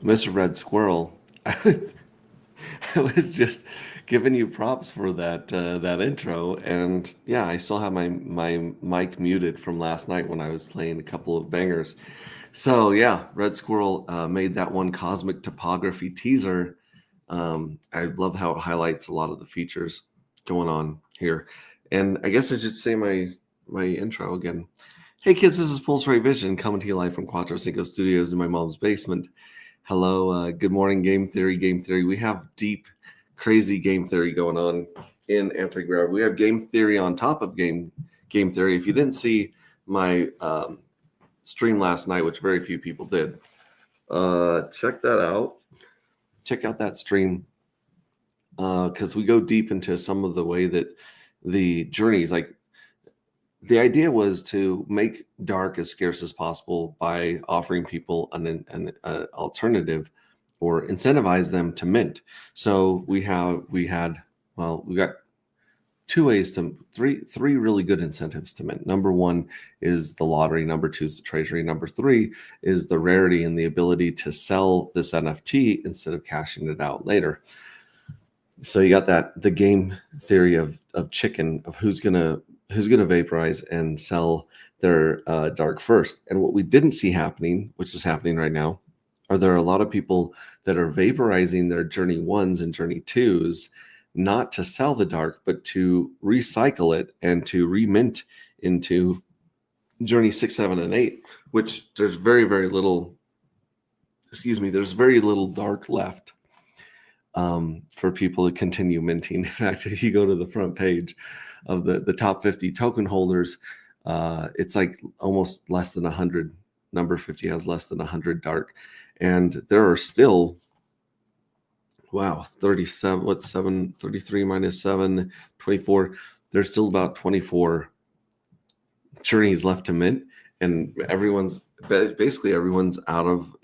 Mr. Red Squirrel, I was just giving you props for that intro, and yeah, I still have my mic muted from last night when I was playing a couple of bangers. So yeah, Red Squirrel made that one cosmic topography teaser. I love how it highlights a lot of the features going on here, and I guess I should say my intro again. Hey kids, this is Pulse Ray Vision coming to you live from Quattro Cinco Studios in my mom's basement. Hello, good morning, Game Theory. Game Theory. We have deep, crazy game theory going on in anti-gravity. We have game theory on top of game theory. If you didn't see my stream last night, which very few people did, check that out. Check out that stream because we go deep into some of the way that the journeys, like the idea was to make dark as scarce as possible by offering people an alternative or incentivize them to mint. So we got three really good incentives to mint. Number one is the lottery. Number two is the treasury. Number three is the rarity and the ability to sell this NFT instead of cashing it out later. So you got the game theory of chicken, of who's gonna vaporize and sell their dark first. And what we didn't see happening, which is happening right now, are there are a lot of people that are vaporizing their journey ones and journey twos, not to sell the dark, but to recycle it and to remint into journey 6, 7, and 8, which there's very, very little, there's very little dark left for people to continue minting. In fact, if you go to the front page of the top 50 token holders, it's like almost less than 100. Number 50 has less than 100 dark. And there are still, 37, what's 7, 33 minus 7, 24. There's still about 24 journeys left to mint. And basically everyone's out of,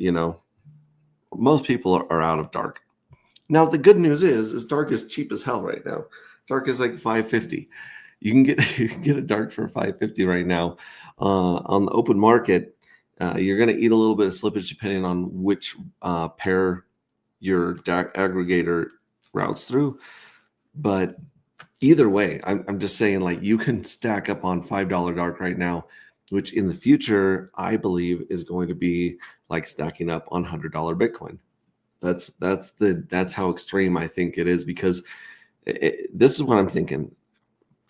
most people are out of dark. Now, the good news is dark is cheap as hell right now. Dark is like $550. You can get a dark for $550 right now on the open market. You're going to eat a little bit of slippage depending on which pair your aggregator routes through. But either way, I'm just saying, like, you can stack up on $5 dark right now, which in the future I believe is going to be like stacking up on $100 Bitcoin. That's how extreme I think it is, because this is what I'm thinking.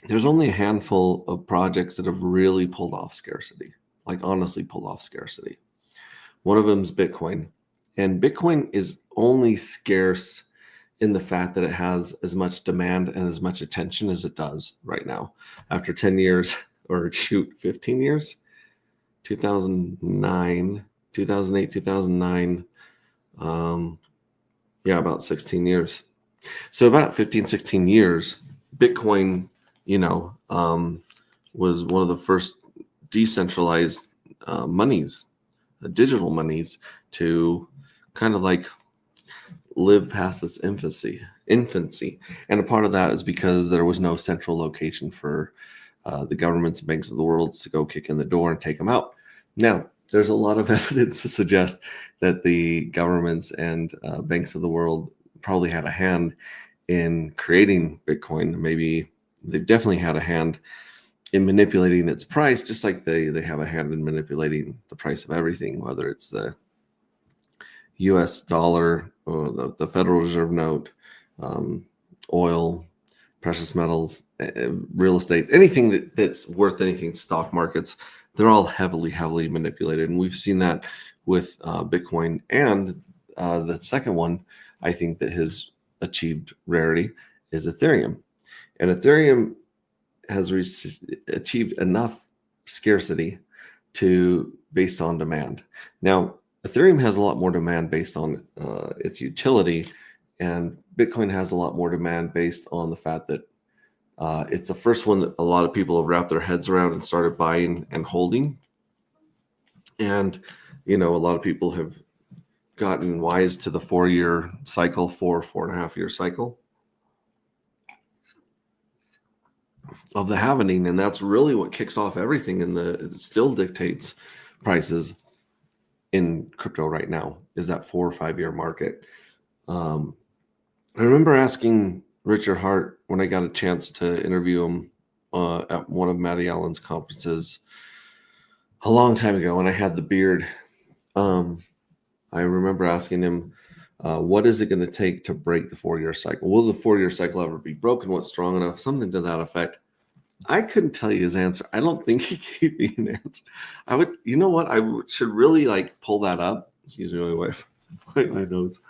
There's only a handful of projects that have really pulled off scarcity, like honestly pulled off scarcity. One of them is Bitcoin, and Bitcoin is only scarce in the fact that it has as much demand and as much attention as it does right now. After 10 years, or 15 years, 2009, 2008, 2009, about 16 years. So about 15, 16 years, Bitcoin, was one of the first decentralized monies, digital monies, to kind of like live past this infancy. And a part of that is because there was no central location for the governments and banks of the world to go kick in the door and take them out. Now, there's a lot of evidence to suggest that the governments and banks of the world probably had a hand in creating Bitcoin. Maybe they've definitely had a hand in manipulating its price, just like they have a hand in manipulating the price of everything, whether it's the US dollar, or the Federal Reserve note, oil, precious metals, real estate, anything that's worth anything, stock markets. They're all heavily, heavily manipulated. And we've seen that with Bitcoin. And the second one, I think, that has achieved rarity is Ethereum. And Ethereum has achieved enough scarcity based on demand. Now, Ethereum has a lot more demand based on its utility, and Bitcoin has a lot more demand based on the fact that it's the first one that a lot of people have wrapped their heads around and started buying and holding. And, a lot of people have gotten wise to the 4-year cycle, 4.5 year cycle of the halvening. And that's really what kicks off everything. And it still dictates prices. in crypto right now is that 4 or 5 year market. Um, I remember asking Richard Hart when I got a chance to interview him at one of Matty Allen's conferences a long time ago when I had the beard. Um, I remember asking him, what is it going to take to break the 4 year cycle? Will the 4 year cycle ever be broken? What's strong enough? Something to that effect. I couldn't tell you his answer. I don't think he gave me an answer. I would, you know what? Should really like pull that up. Excuse me, my wife. Write my notes.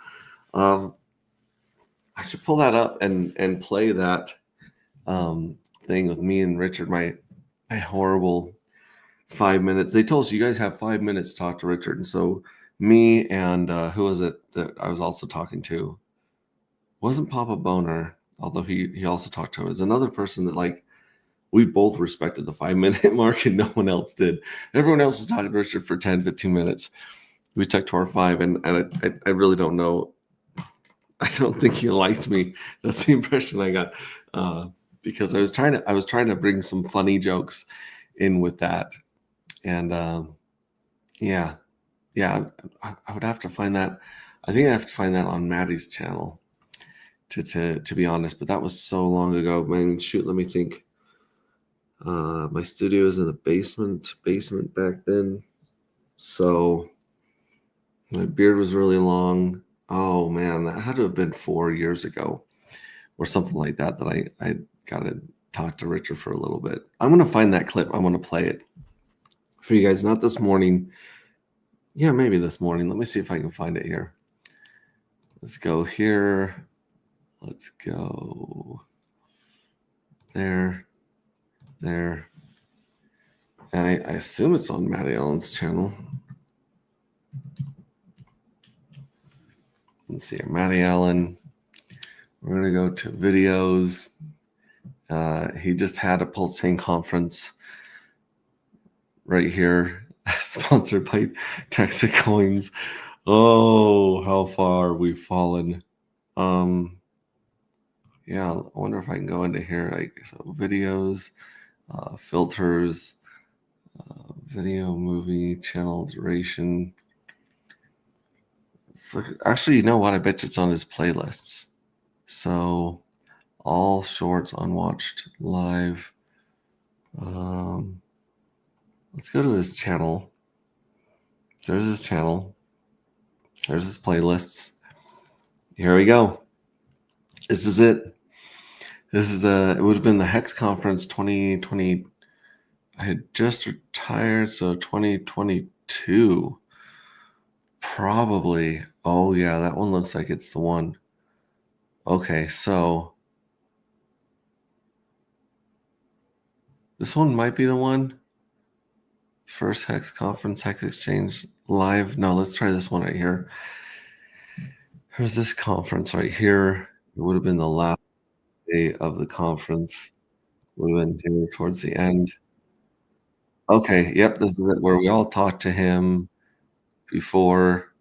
I should pull that up and play that thing with me and Richard. My horrible 5 minutes. They told us you guys have 5 minutes to talk to Richard, and so me and who was it that I was also talking to? Wasn't Papa Boner, although he also talked to him. Is another person that like we both respected the 5 minute mark and no one else did. Everyone else was talking to Richard for 10, 15 minutes. We took to our 5, and I really don't know. I don't think he liked me. That's the impression I got, because I was trying to bring some funny jokes in with that, and yeah, I would have to find that. I think I have to find that on Maddie's channel to be honest. But that was so long ago. Man, shoot, let me think. My studio was in the basement back then, so my beard was really long. Oh man, that had to have been 4 years ago or something like that. That I got to talk to Richard for a little bit. I'm gonna find that clip. I'm gonna play it for you guys. Not this morning. Yeah, maybe this morning. Let me see if I can find it here. Let's go here. Let's go there. And I assume it's on Matty Allen's channel. Let's see here, Matty Allen. We're gonna go to videos. He just had a Pulse Chain conference right here, sponsored by Texas Coins. Oh, how far we've fallen. Yeah, I wonder if I can go into here, like so videos, filters, video, movie, channel duration. So, actually, you know what? I bet you it's on his playlists. So all shorts, unwatched, live. Let's go to his channel. There's his channel. There's his playlists. Here we go. This is it. It would have been the Hex Conference 2020. I had just retired, so 2022. Probably. Oh yeah, that one looks like it's the one. Okay, so this one might be the one. First Hex Conference, Hex Exchange live. No, let's try this one right here. Here's this conference right here. It would have been the last day of the conference. Would have been towards the end. Okay, yep, this is it where we all talked to him before.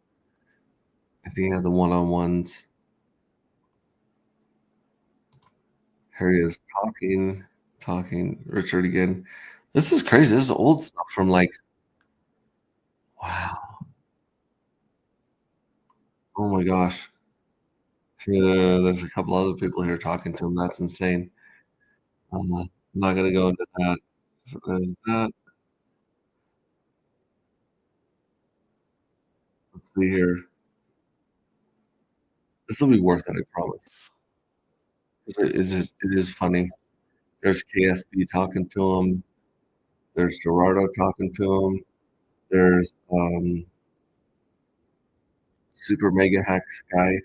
I think he had the one-on-ones. Here he is talking. Richard again. This is crazy. This is old stuff from like, wow. Oh my gosh. Yeah, there's a couple other people here talking to him. That's insane. I'm not gonna go into that. There's that. Let's see here. This will be worth it, I promise. It is funny. There's KSB talking to him. There's Gerardo talking to him. There's Super Mega Hex guy.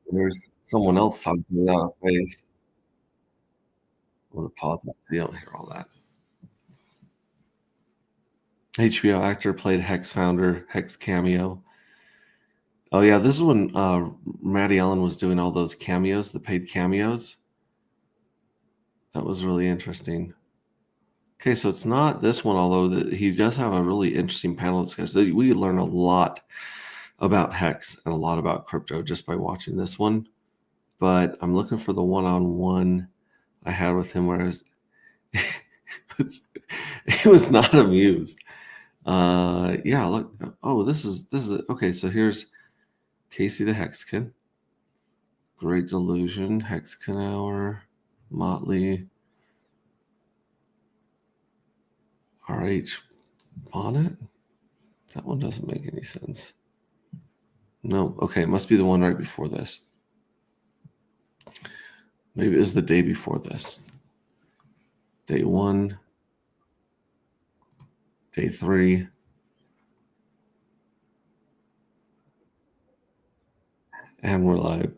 There's someone else talking without a face. I'm gonna pause it so you don't hear all that. HBO actor played Hex founder, Hex cameo. Oh yeah, this is when Matty Allen was doing all those cameos, the paid cameos. That was really interesting. Okay, so it's not this one, although he does have a really interesting panel discussion. We learn a lot about Hex and a lot about crypto just by watching this one. But I'm looking for the one-on-one I had with him where it was not amused. Yeah, look. Oh, this is okay. So here's Casey the Hexkin, Great Delusion, Hexkin Hour, Motley, RH Bonnet. That one doesn't make any sense. No, okay, it must be the one right before this. Maybe it is the day before this. Day 1, day 3. And we're live.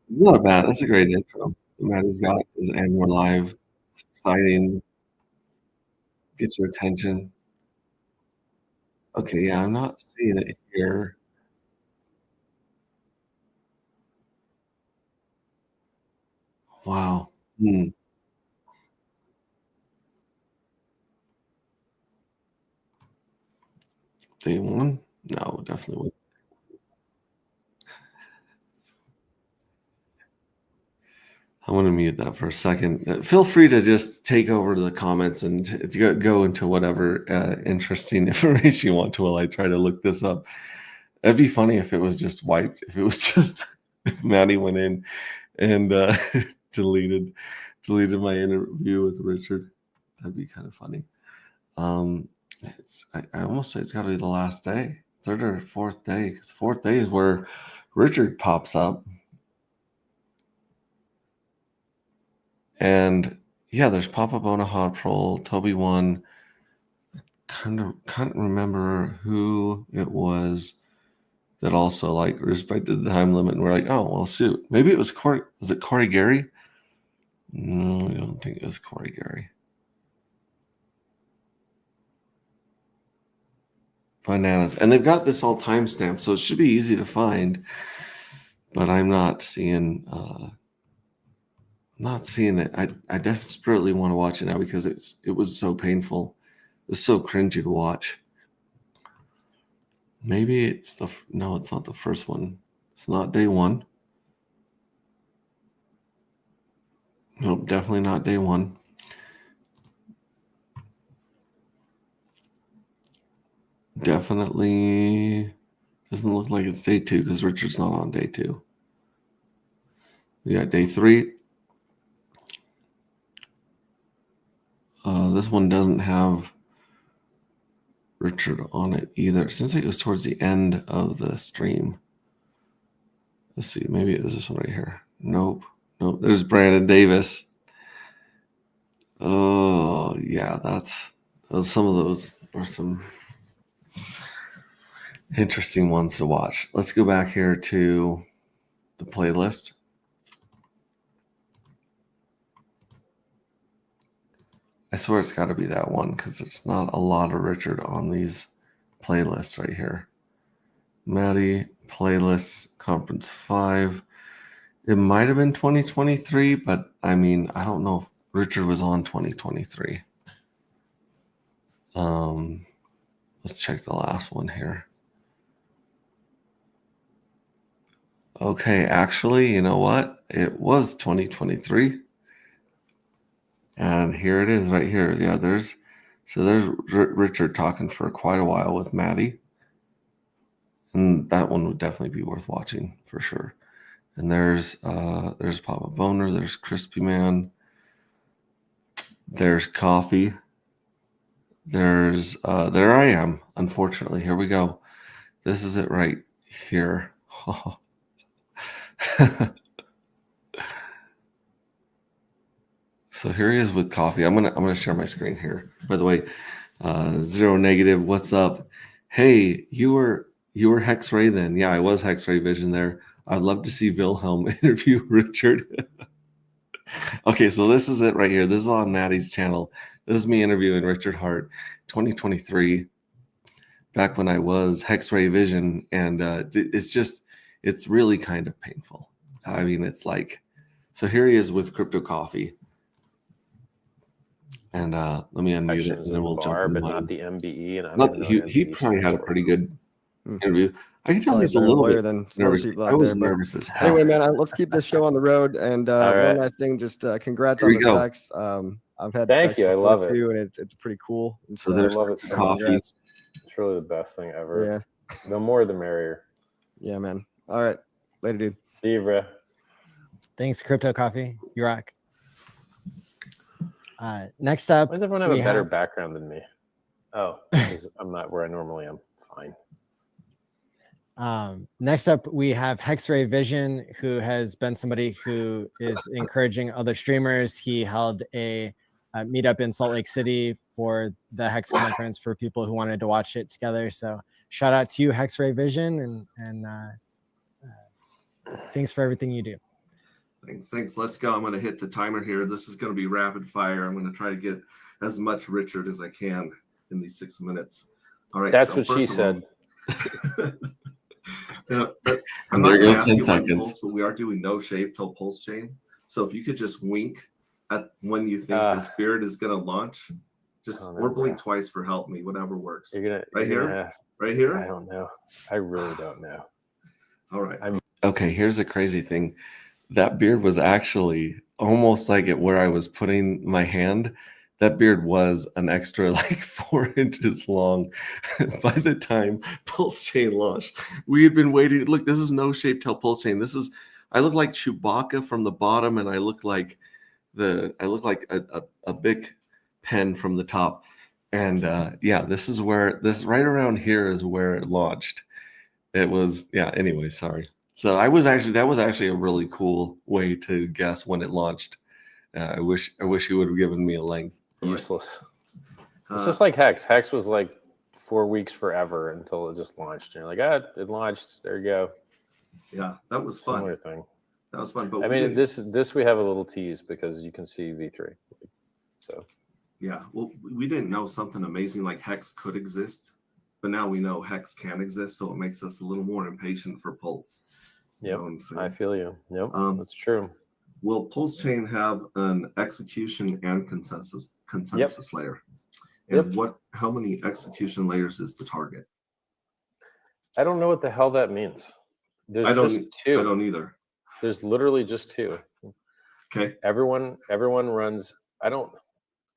It's not bad. That's a great intro. Maddie's got is and we're live. It's exciting. Gets your attention. Okay, yeah, I'm not seeing it here. Wow. Day 1? No, definitely was. I want to mute that for a second. Feel free to just take over the comments and to go into whatever interesting information you want to while I try to look this up. That'd be funny if it was just wiped. If it was just if Maddie went in and deleted my interview with Richard. That'd be kind of funny. I almost say it's got to be the last day, third or fourth day, because fourth day is where Richard pops up. And yeah, there's Papa Bona Hot Troll, Toby One. Can't remember who it was that also like respected the time limit, and we're like, oh well, shoot, maybe it was Corey. Was it Corey Gary? No, I don't think it was Corey Gary. Bananas, and they've got this all timestamped, so it should be easy to find. But I'm not seeing. Not seeing it. I desperately want to watch it now because it was so painful. It's so cringy to watch. Maybe it's no, it's not the first one. It's not day 1. Nope, definitely not day 1. Definitely doesn't look like it's day 2 because Richard's not on day 2. We got day 3. This one doesn't have Richard on it either. It seems like it was towards the end of the stream. Let's see. Maybe it was this one right here. Nope. There's Brandon Davis. Oh yeah, some of those are some interesting ones to watch. Let's go back here to the playlist. I swear it's got to be that one because there's not a lot of Richard on these playlists right here. Maddie playlist conference 5. It might have been 2023, but I mean, I don't know if Richard was on 2023. Let's check the last one here. Okay, actually, you know what? It was 2023. And here it is right here. Yeah, there's Richard talking for quite a while with Maddie. And that one would definitely be worth watching for sure. And there's Papa Boner, there's Crispy Man, there's Coffee, there's there I am, unfortunately. Here we go. This is it right here. So here he is with Coffee. I'm gonna share my screen here. By the way, Zero Negative, what's up? Hey, you were Hexray then? Yeah, I was Hexray Vision there. I'd love to see Wilhelm interview Richard. Okay, so this is it right here. This is on Maddie's channel. This is me interviewing Richard Hart, 2023, back when I was Hexray Vision, and it's really kind of painful. I mean, it's like, so here he is with Crypto Coffee. And let me unmute it, and then we'll jump in. But not the MBE, and he probably had a pretty good interview. I can tell he's a little bit than nervous. I was nervous as hell. Anyway, man, let's keep this show on the road. And one last thing, just congrats on the sex. I've had Thank you. I love it too, and it's pretty cool. And So there's I love it so much. coffee. congrats. It's really the best thing ever. Yeah. The more, the merrier. Yeah, man. All right. Later, dude. See you, bro. Thanks, Crypto Coffee. You rock. Next up, Why does everyone have we a better have- background than me? Oh, because I'm not where I normally am. Fine. Next up, we have Hexray Vision, who has been somebody who is encouraging other streamers. He held a meetup in Salt Lake City for the Hex conference for people who wanted to watch it together. So shout out to you, Hexray Vision, and thanks for everything you do. Thanks. Let's go. I'm going to hit the timer here. This is going to be rapid fire. I'm going to try to get as much Richard as I can in these 6 minutes. All right. That's so what she first of all- said. Yeah, And I'm there not gonna goes ask 10 you about seconds. Pulse, but we are doing no shave till Pulse Chain. So if you could just wink at when you think the Spirit is going to launch, just or blink twice for help me, whatever works. You're right gonna here, have, right here. I don't know. I really don't know. All right. Okay, here's a crazy thing. That beard was actually almost like it where I was putting my hand. That beard was an extra like 4 inches long by the time Pulse Chain launched. We had been waiting. Look, this is no shave till Pulse Chain. This is, I look like Chewbacca from the bottom, and I look like a big pen from the top. And yeah, this is where this right around here is where it launched. It was, yeah, anyway, sorry. So that was actually a really cool way to guess when it launched. I wish you would have given me a length. Useless. It's just like Hex. Hex was like 4 weeks forever until it just launched. And you're like, it launched. There you go. Yeah, that was fun. Similar thing. That was fun. But I mean, this we have a little tease because you can see V3. So yeah, well, we didn't know something amazing like Hex could exist, but now we know Hex can exist, so it makes us a little more impatient for Pulse. Yep, I feel you. Yep, that's true. Will Pulse Chain have an execution and consensus layer? And how many execution layers is the target? I don't know what the hell that means. There's just two. I don't either. There's literally just two. Okay. Everyone runs. I don't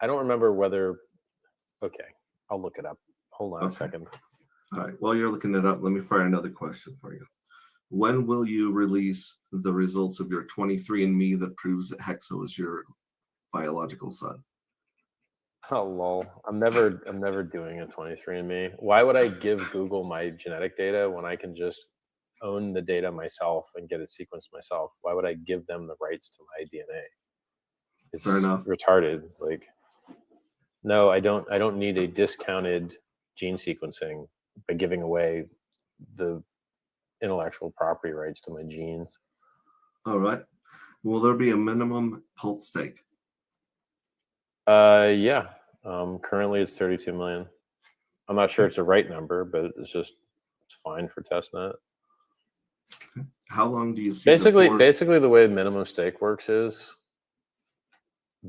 remember whether. Okay, I'll look it up. Hold on a second. All right. While you're looking it up, let me fire another question for you. When will you release the results of your 23andMe that proves that Hexo is your biological son? Oh lol. I'm never doing a 23andMe. Why would I give Google my genetic data when I can just own the data myself and get it sequenced myself? Why would I give them the rights to my DNA? It's fair enough. Retarded. Like, no, I don't need a discounted gene sequencing by giving away the intellectual property rights to my genes. All right. Will there be a minimum Pulse stake? Yeah. Currently it's 32 million. I'm not sure it's the right number, but it's fine for testnet. Okay. How long do you see? Basically the way minimum stake works is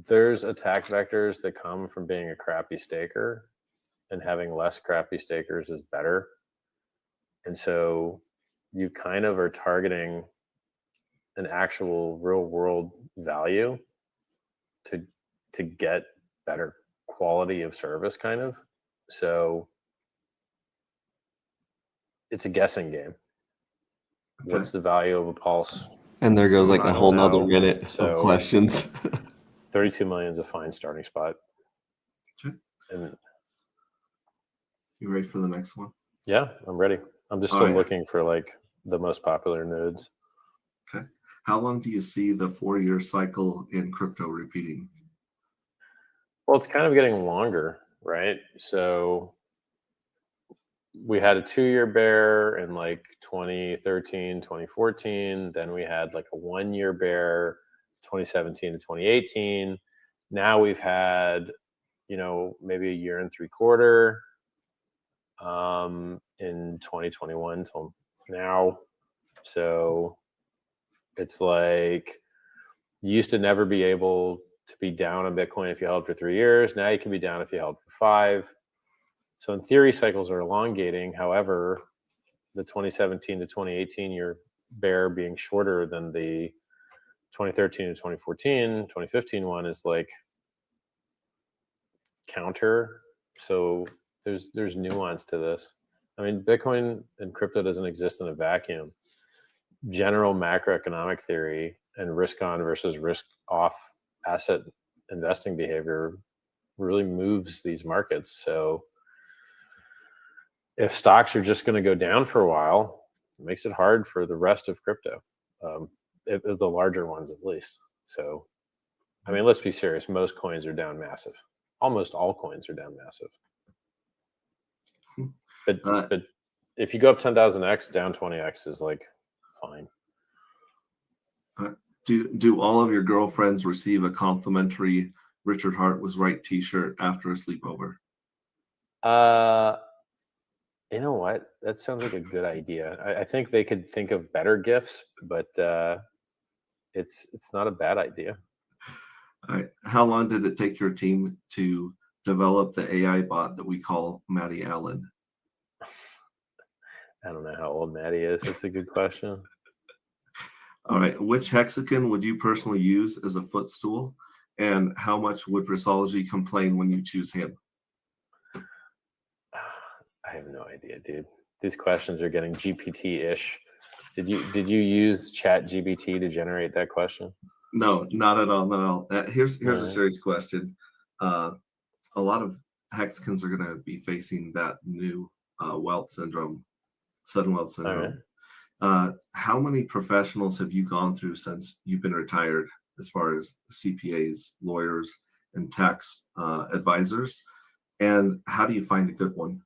there's attack vectors that come from being a crappy staker, and having less crappy stakers is better. And so you kind of are targeting an actual real world value to get better quality of service, kind of. So it's a guessing game. Okay. What's the value of a pulse? And there goes like a whole nother minute of questions. 32 million is a fine starting spot. Okay. And you ready for the next one? Yeah, I'm ready. I'm just still looking for like the most popular nodes. Okay. How long do you see the 4-year cycle in crypto repeating? Well, it's kind of getting longer, right? So we had a 2-year bear in like 2013, 2014. Then we had like a 1-year bear, 2017 to 2018. Now we've had, maybe a year and 3/4 in 2021 till now. So it's like you used to never be able to be down on Bitcoin if you held for 3 years. Now you can be down if you held for 5. So in theory, cycles are elongating. However, the 2017 to 2018 year bear being shorter than the 2013 to 2014, 2015 one is like counter. So there's nuance to this. I mean, Bitcoin and crypto doesn't exist in a vacuum. General macroeconomic theory and risk on versus risk off asset investing behavior really moves these markets. So if stocks are just going to go down for a while, it makes it hard for the rest of crypto, the larger ones at least. So, I mean, let's be serious. Most coins are down massive. Almost all coins are down massive. But if you go up 10,000x, down 20x is like fine. Do all of your girlfriends receive a complimentary Richard Hart was right T-shirt after a sleepover? You know what? That sounds like a good idea. I think they could think of better gifts, but it's not a bad idea. All right. How long did it take your team to develop the AI bot that we call Maddie Allen? I don't know how old Maddie is. That's a good question. All right. Which hexagon would you personally use as a footstool? And how much would Bristology complain when you choose him? I have no idea, dude. These questions are getting GPT-ish. Did you use ChatGPT to generate that question? No, not at all. Not at all. Here's All a right. serious question. A lot of hexagons are going to be facing that new wealth syndrome, sudden wealth syndrome. right. How many professionals have you gone through since you've been retired, as far as CPAs, lawyers, and tax advisors? And how do you find a good one?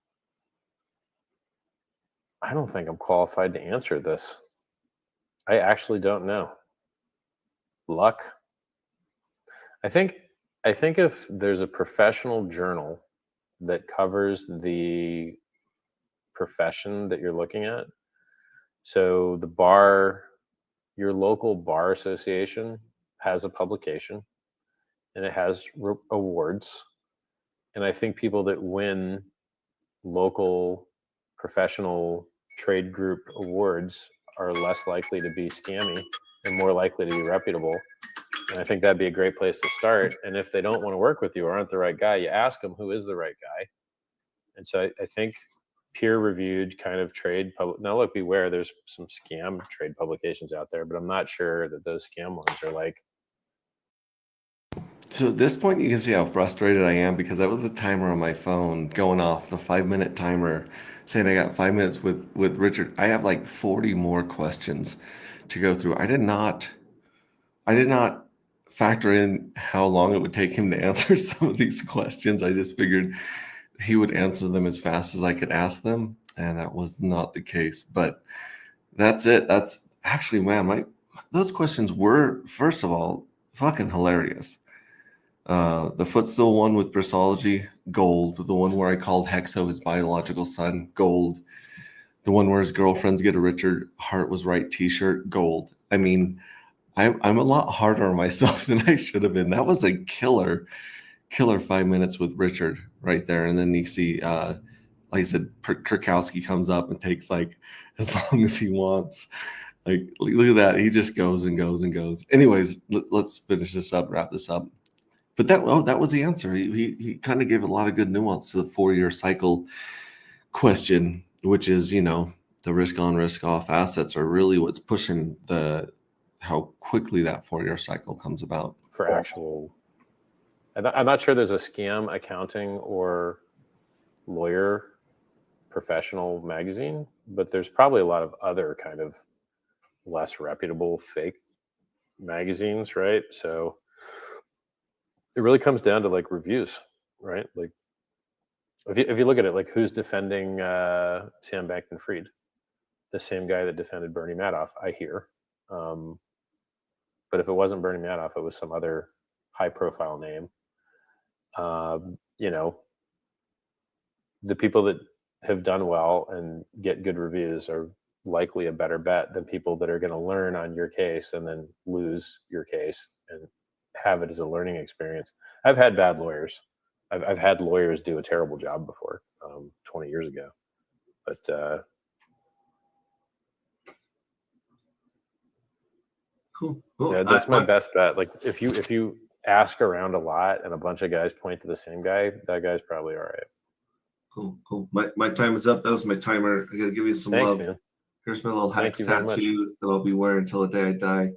I don't think I'm qualified to answer this. I actually don't know. Luck. I think if there's a professional journal that covers the profession that you're looking at, so the bar, your local bar association has a publication and it has awards. And I think people that win local professional trade group awards are less likely to be scammy and more likely to be reputable. And I think that'd be a great place to start. And if they don't want to work with you or aren't the right guy, you ask them who is the right guy. And so I think peer-reviewed kind of trade now look, beware, there's some scam trade publications out there, but I'm not sure that those scam ones are like. So at this point, you can see how frustrated I am because that was the timer on my phone going off, the 5-minute timer saying I got 5 minutes with Richard. I have like 40 more questions to go through. I did not factor in how long it would take him to answer some of these questions. I just figured he would answer them as fast as I could ask them, and that was not the case. But that's it. That's actually, man, those questions were, first of all, fucking hilarious. The footstool one with Bristology, gold. The one where I called Hexo his biological son, gold. The one where his girlfriends get a Richard Hart was right T-shirt, gold. I mean, I'm a lot harder on myself than I should have been. That was a killer 5 minutes with Richard right there. And then you see, like I said, Kurkowski comes up and takes like as long as he wants. Like, look at that. He just goes and goes and goes. Anyways, let's finish this up, wrap this up. But that was the answer. He kind of gave a lot of good nuance to the 4-year cycle question, which is, the risk on, risk off assets are really what's pushing how quickly that 4-year cycle comes about. For actual, I'm not sure there's a scam accounting or lawyer professional magazine, but there's probably a lot of other kind of less reputable fake magazines, right? So it really comes down to like reviews, right? Like if you look at it, like who's defending Sam Bankman-Fried? The same guy that defended Bernie Madoff, I hear. But if it wasn't Bernie Madoff, it was some other high-profile name. The people that have done well and get good reviews are likely a better bet than people that are going to learn on your case and then lose your case and have it as a learning experience. I've had bad lawyers. I've had lawyers do a terrible job before, 20 years ago. But Cool. yeah, that's my best bet. Like if you ask around a lot and a bunch of guys point to the same guy, that guy's probably all right. Cool. My time is up. That was my timer. I gotta give you some Thanks, love. man. Here's my little Thank Hex you very much. tattoo that I'll be wearing until the day I die.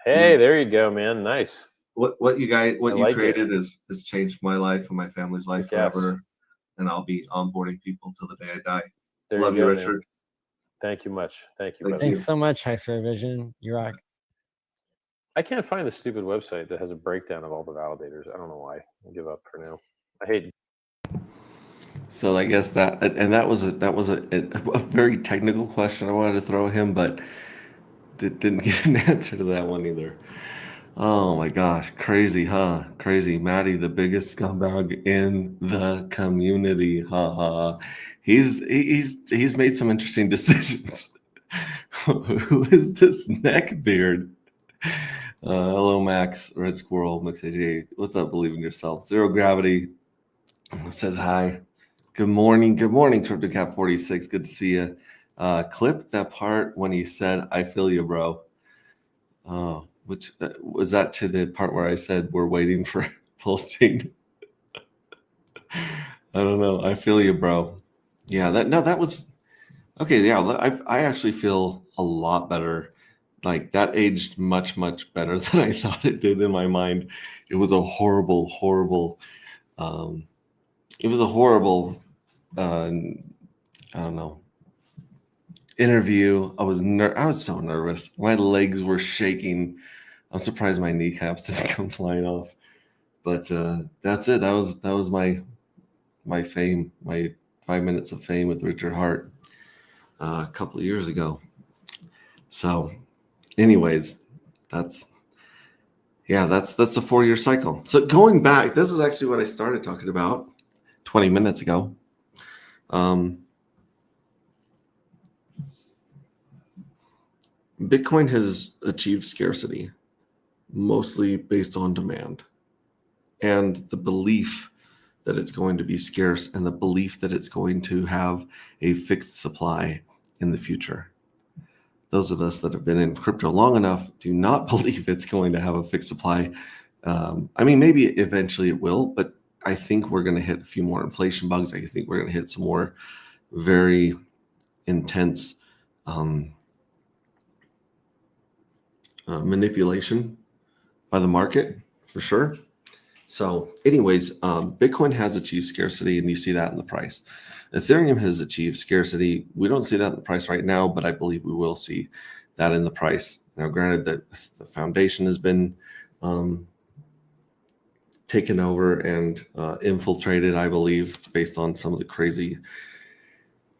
Hey, there you go, man. Nice. What you I you like it. created has changed my life and my family's life Yes. forever. And I'll be onboarding people till the day I die. There Love you you, go, man. Richard. Thank you much. Thank you, Thank brother. you. Thanks so much, Hexer Vision. You rock. I can't find the stupid website that has a breakdown of all the validators. I don't know why. I'll give up for now. I hate. So I guess that was a very technical question I wanted to throw him, but didn't get an answer to that one either. Oh my gosh, crazy, huh? Crazy, Maddie, the biggest scumbag in the community. Ha ha. He's made some interesting decisions. Who is this neckbeard? Hello, Max, Red Squirrel, Mix AJ. What's up? Believe in yourself. Zero Gravity says hi. Good morning, CryptoCap 46. Good to see you. Clip that part when he said, "I feel you, bro." Which was that to the part where I said we're waiting for Pulse Chain? I don't know. I feel you, bro. Yeah, that was okay. Yeah, I actually feel a lot better. Like that aged much better than I thought it did in my mind. It was a horrible. It was a horrible. I don't know. Interview. I was so nervous. My legs were shaking. I'm surprised my kneecaps didn't come flying off. But that's it. That was my fame, my 5 minutes of fame with Richard Hart a couple of years ago. So, anyways, that's a 4-year cycle. So going back, this is actually what I started talking about 20 minutes ago. Bitcoin has achieved scarcity, mostly based on demand and the belief that it's going to be scarce and the belief that it's going to have a fixed supply in the future. Those of us that have been in crypto long enough do not believe it's going to have a fixed supply. I mean, maybe eventually it will, but I think we're going to hit a few more inflation bugs. I think we're going to hit some more very intense manipulation by the market for sure. So anyways, Bitcoin has achieved scarcity, and you see that in the price. Ethereum has achieved scarcity. We don't see that in the price right now, but I believe we will see that in the price. Now, granted that the foundation has been taken over and infiltrated, I believe, based on some of the crazy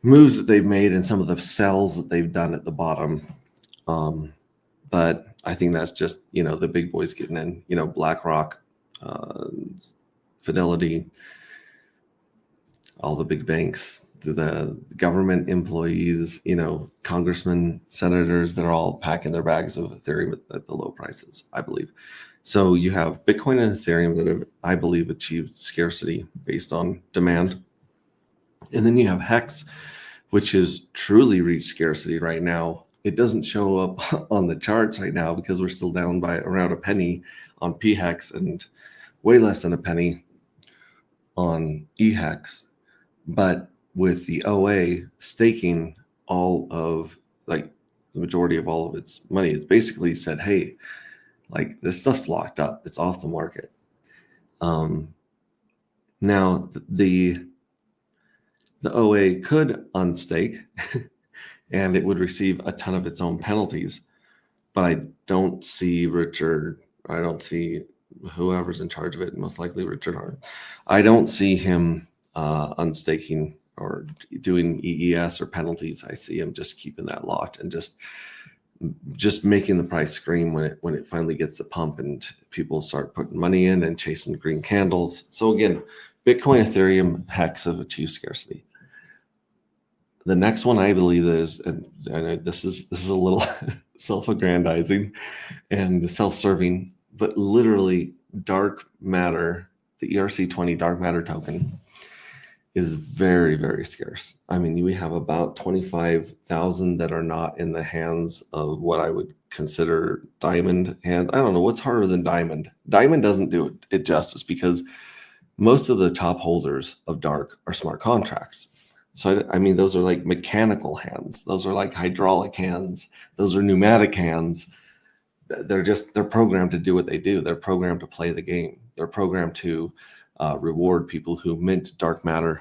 moves that they've made and some of the sells that they've done at the bottom. But I think that's just, the big boys getting in, BlackRock, Fidelity, all the big banks, the government employees, congressmen, senators, they're all packing their bags of Ethereum at the low prices, I believe. So you have Bitcoin and Ethereum that have, I believe, achieved scarcity based on demand. And then you have Hex, which has truly reached scarcity right now. It doesn't show up on the charts right now because we're still down by around a penny on PHEX and way less than a penny on EHEX. But with the OA staking all of, like, the majority of all of its money, it's basically said, hey, like, this stuff's locked up. It's off the market. Now, the OA could unstake and it would receive a ton of its own penalties. But I don't see Richard, I don't see whoever's in charge of it, most likely Richard Hart. I don't see him unstaking or doing EES or penalties. I see him just keeping that locked and just making the price scream when it finally gets a pump and people start putting money in and chasing green candles. So again, Bitcoin, Ethereum, Hex have achieved scarcity. The next one I believe is, and this is a little self-aggrandizing and self-serving, but literally dark matter, the ERC20 dark matter token is very, very scarce. I mean, we have about 25,000 that are not in the hands of what I would consider diamond hands. I don't know what's harder than diamond. Diamond doesn't do it justice because most of the top holders of dark are smart contracts. So, I mean, those are like mechanical hands. Those are like hydraulic hands. Those are pneumatic hands. They're programmed to do what they do. They're programmed to play the game. They're programmed to reward people who mint dark matter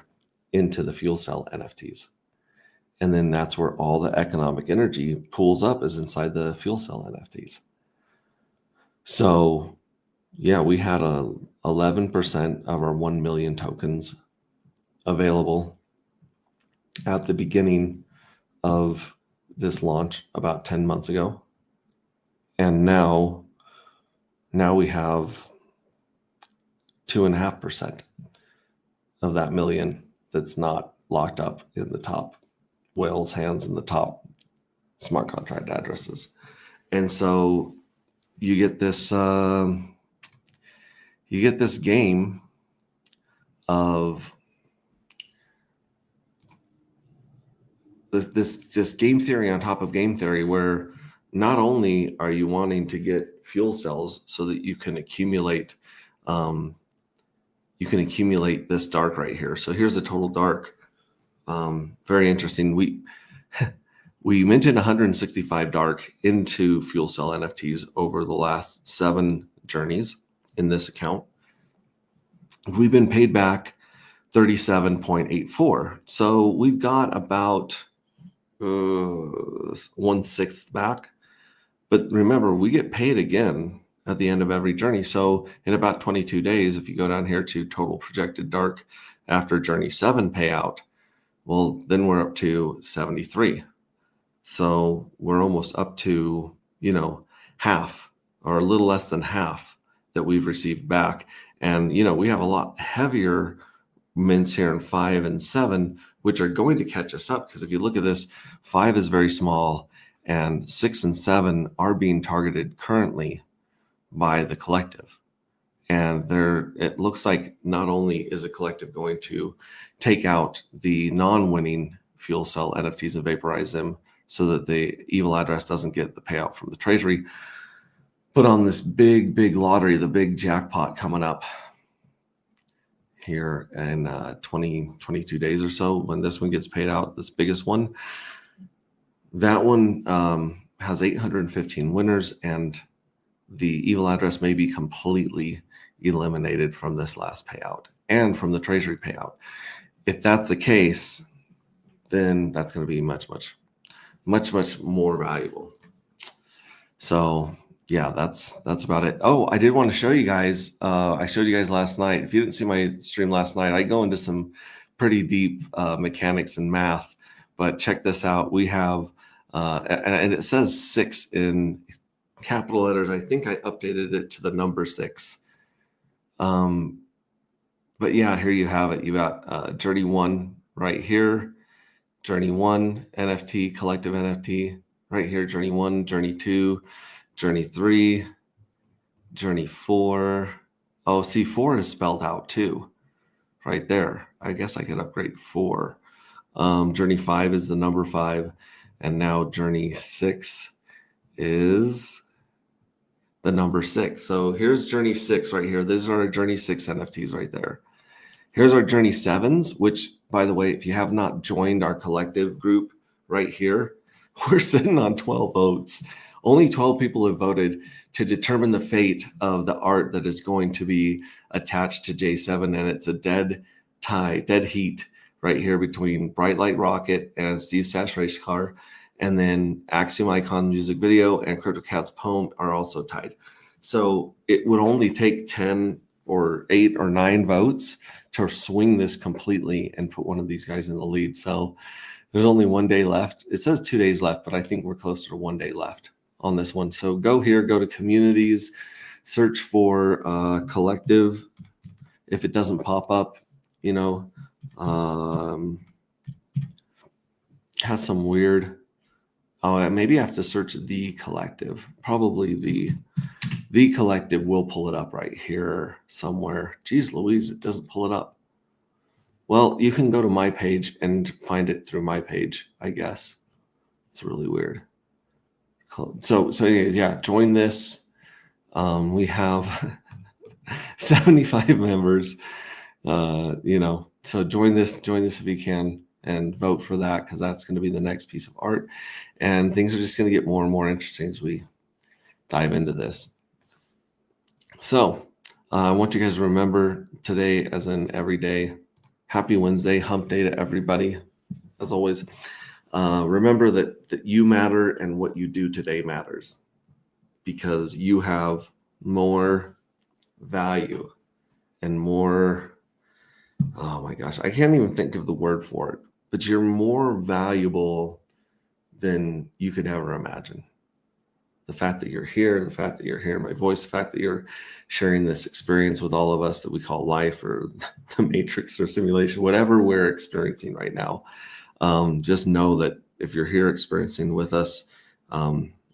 into the fuel cell NFTs. And then that's where all the economic energy pools up is inside the fuel cell NFTs. So yeah, we had 11% of our 1 million tokens available at the beginning of this launch about 10 months ago. And now we have 2.5% of that million that's not locked up in the top whales' hands and the top smart contract addresses. And so you get this game of this game theory on top of game theory, where not only are you wanting to get fuel cells so that you can accumulate this dark right here. So here's the total dark. Very interesting. We mentioned 165 dark into fuel cell NFTs over the last 7 journeys in this account. We've been paid back 37.84. So we've got about 1/6 back. But remember, we get paid again at the end of every journey. So in about 22 days, if you go down here to total projected dark after journey 7 payout, well, then we're up to 73. So we're almost up to, half or a little less than half that we've received back. And, we have a lot heavier mints here in 5 and 7, which are going to catch us up. Because if you look at this, 5 is very small and 6 and 7 are being targeted currently by the collective. And it looks like not only is a collective going to take out the non-winning fuel cell NFTs and vaporize them so that the evil address doesn't get the payout from the treasury, but on this big lottery, the big jackpot coming up here in 22 days or so, when this one gets paid out, this biggest one, that one has 815 winners, and the evil address may be completely eliminated from this last payout and from the treasury payout. If that's the case, then that's going to be much more valuable. So yeah, that's about it. Oh, I did want to show you guys. I showed you guys last night. If you didn't see my stream last night, I go into some pretty deep mechanics and math. But check this out. We have, and it says 6 in capital letters. I think I updated it to the number 6. But yeah, here you have it. You got Journey 1 right here. Journey 1 NFT, collective NFT right here. Journey 1, Journey 2, Journey 3, Journey 4. Oh, see, 4 is spelled out too, right there. I guess I could upgrade 4. Journey 5 is the number 5. And now Journey 6 is the number 6. So here's Journey 6 right here. These are our Journey 6 NFTs right there. Here's our Journey 7s, which, by the way, if you have not joined our collective group right here, we're sitting on 12 votes. Only 12 people have voted to determine the fate of the art that is going to be attached to J7. And it's a dead heat right here between Bright Light Rocket and Steve Sash Race Car. And then Axiom Icon music video and CryptoCat's poem are also tied. So it would only take 10 or 8 or 9 votes to swing this completely and put one of these guys in the lead. So there's only 1 day left. It says 2 days left, but I think we're closer to 1 day left on this one. So go here, go to communities, search for collective. If it doesn't pop up, has some weird, maybe I have to search the collective. Probably the collective will pull it up right here somewhere. Geez Louise, it doesn't pull it up. Well, you can go to my page and find it through my page, I guess. It's really weird. Cool. So anyways, yeah, join this. We have 75 members. So join this if you can, and vote for that, because that's going to be the next piece of art. And things are just going to get more and more interesting as we dive into this. So I want you guys to remember today, as in every day, happy Wednesday, hump day to everybody. As always, remember that you matter, and what you do today matters, because you have more value and more, oh my gosh, I can't even think of the word for it, but you're more valuable than you could ever imagine. The fact that you're here, the fact that you're hearing my voice, the fact that you're sharing this experience with all of us that we call life, or the matrix, or simulation, whatever we're experiencing right now. Just know that if you're here experiencing with us,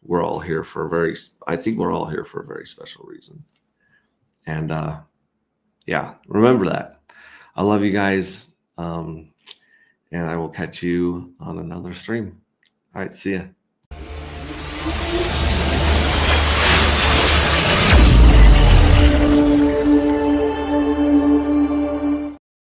we're all here for I think we're all here for a very special reason. And yeah, remember that. I love you guys. And I will catch you on another stream. All right, see ya.